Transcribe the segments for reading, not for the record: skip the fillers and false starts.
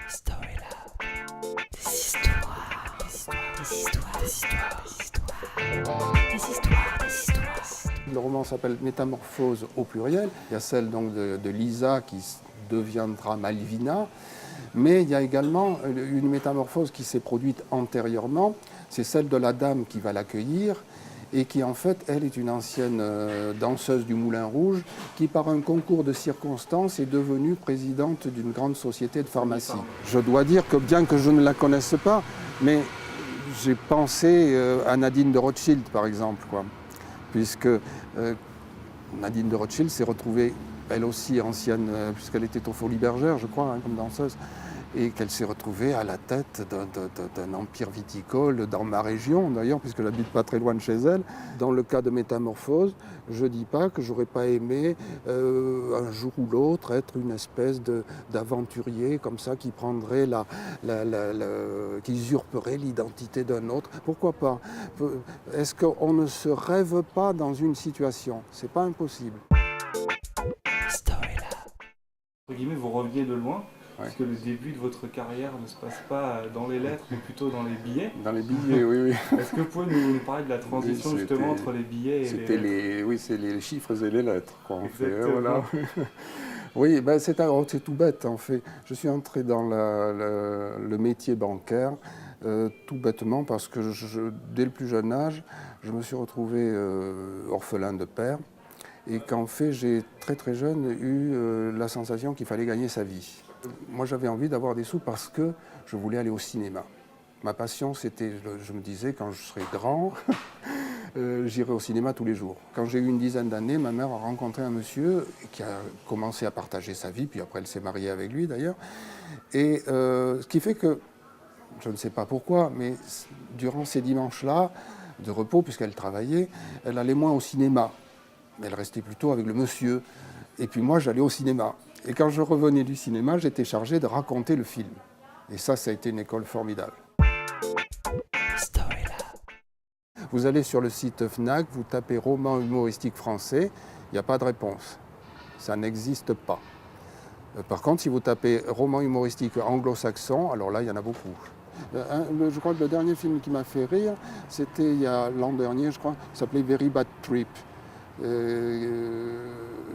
Storylab. Des histoires. Des histoires. Des histoires. Des histoires. Des histoires. Le roman s'appelle Métamorphose au pluriel. Il y a celle donc de Lisa qui deviendra Malvina, mais il y a également une métamorphose qui s'est produite antérieurement. C'est celle de la dame qui va l'accueillir et qui en fait, elle est une ancienne danseuse du Moulin Rouge qui par un concours de circonstances est devenue présidente d'une grande société de pharmacie. Je dois dire que bien que je ne la connaisse pas, mais j'ai pensé à Nadine de Rothschild par exemple, puisque Nadine de Rothschild s'est retrouvée, elle aussi ancienne, puisqu'elle était aux Folies Bergères, je crois, comme danseuse, et qu'elle s'est retrouvée à la tête d'un empire viticole dans ma région, d'ailleurs, puisque j'habite pas très loin de chez elle. Dans le cas de Métamorphose, je ne dis pas que j'aurais pas aimé un jour ou l'autre être une espèce d'aventurier comme ça qui prendrait qui usurperait l'identité d'un autre. Pourquoi pas? Est-ce qu'on ne se rêve pas dans une situation? C'est pas impossible. Entre guillemets, vous reveniez de loin, Ouais. parce que le début de votre carrière ne se passe pas dans les lettres, mais plutôt dans les billets. Dans les billets, oui. Est-ce que vous pouvez nous parler de la transition Oui, justement entre les billets et les lettres? Oui, c'est les chiffres et les lettres, en fait. Exactement. Voilà. Oui, ben c'est tout bête, en fait. Je suis entré dans le métier bancaire tout bêtement parce que dès le plus jeune âge, je me suis retrouvé orphelin de père. Et qu'en fait, j'ai très jeune eu la sensation qu'il fallait gagner sa vie. Moi, j'avais envie d'avoir des sous parce que je voulais aller au cinéma. Ma passion, c'était, je me disais, quand je serai grand, j'irai au cinéma tous les jours. Quand j'ai eu une dizaine d'années, ma mère a rencontré un monsieur qui a commencé à partager sa vie, puis après elle s'est mariée avec lui d'ailleurs. Et ce qui fait que, je ne sais pas pourquoi, mais durant ces dimanches-là, de repos, puisqu'elle travaillait, elle allait moins au cinéma. Elle restait plutôt avec le monsieur. Et puis moi, j'allais au cinéma. Et quand je revenais du cinéma, j'étais chargé de raconter le film. Et ça a été une école formidable. Vous allez sur le site Fnac, vous tapez roman humoristique français, il n'y a pas de réponse. Ça n'existe pas. Par contre, si vous tapez roman humoristique anglo-saxon, alors là, il y en a beaucoup. Je crois que le dernier film qui m'a fait rire, c'était il y a l'an dernier, je crois, il s'appelait Very Bad Trip.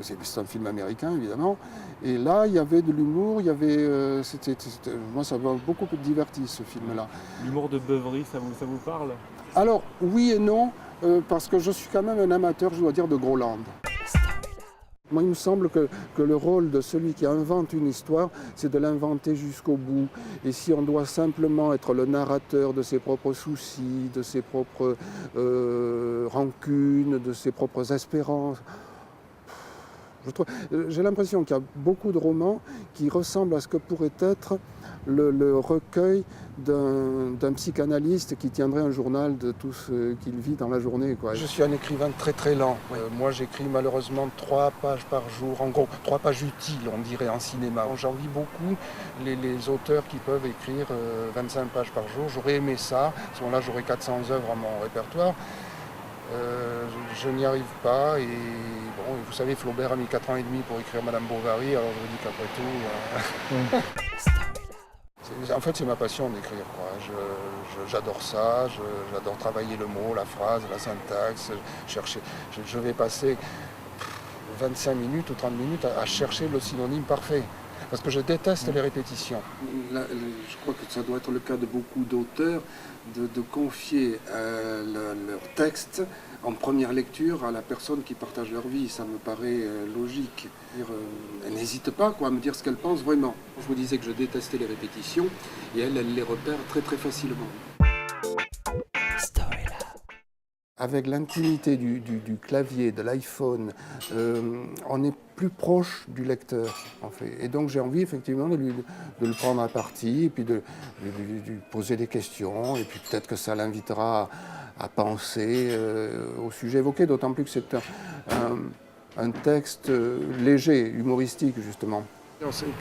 C'est un film américain, évidemment. Et là, il y avait de l'humour, il y avait... moi, ça m'a beaucoup diverti, ce film-là. L'humour de beuverie, ça vous parle? Alors, oui et non, parce que je suis quand même un amateur, je dois dire, de Groland. Moi, il me semble que le rôle de celui qui invente une histoire, c'est de l'inventer jusqu'au bout. Et si on doit simplement être le narrateur de ses propres soucis, de ses propres rancunes, de ses propres espérances, j'ai l'impression qu'il y a beaucoup de romans qui ressemblent à ce que pourrait être le recueil d'un psychanalyste qui tiendrait un journal de tout ce qu'il vit dans la journée. Je suis un écrivain très lent. Moi, j'écris malheureusement 3 pages par jour. En gros, 3 pages utiles, on dirait, en cinéma. J'envie beaucoup les auteurs qui peuvent écrire 25 pages par jour. J'aurais aimé ça. À ce moment-là, j'aurais 400 œuvres à mon répertoire. Je n'y arrive pas et bon, vous savez, Flaubert a mis 4 ans et demi pour écrire Madame Bovary, alors je me dis qu'après tout... En fait, c'est ma passion d'écrire, j'adore ça, j'adore travailler le mot, la phrase, la syntaxe, je vais passer 25 minutes ou 30 minutes à chercher le synonyme parfait. Parce que je déteste les répétitions. Là, je crois que ça doit être le cas de beaucoup d'auteurs, de confier leur texte en première lecture à la personne qui partage leur vie. Ça me paraît logique. Elle n'hésite pas à me dire ce qu'elle pense vraiment. Je vous disais que je détestais les répétitions et elle les repère très facilement. Avec l'intimité du clavier, de l'iPhone, on est plus proche du lecteur, en fait. Et donc j'ai envie effectivement de le prendre à partie, et puis de lui poser des questions, et puis peut-être que ça l'invitera à penser au sujet évoqué, d'autant plus que c'est un texte léger, humoristique, justement.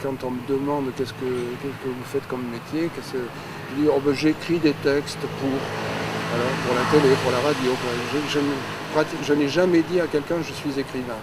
Quand on me demande qu'est-ce que vous faites comme métier, je dis j'écris des textes pour la télé, pour la radio. Je n'ai jamais dit à quelqu'un je suis écrivain.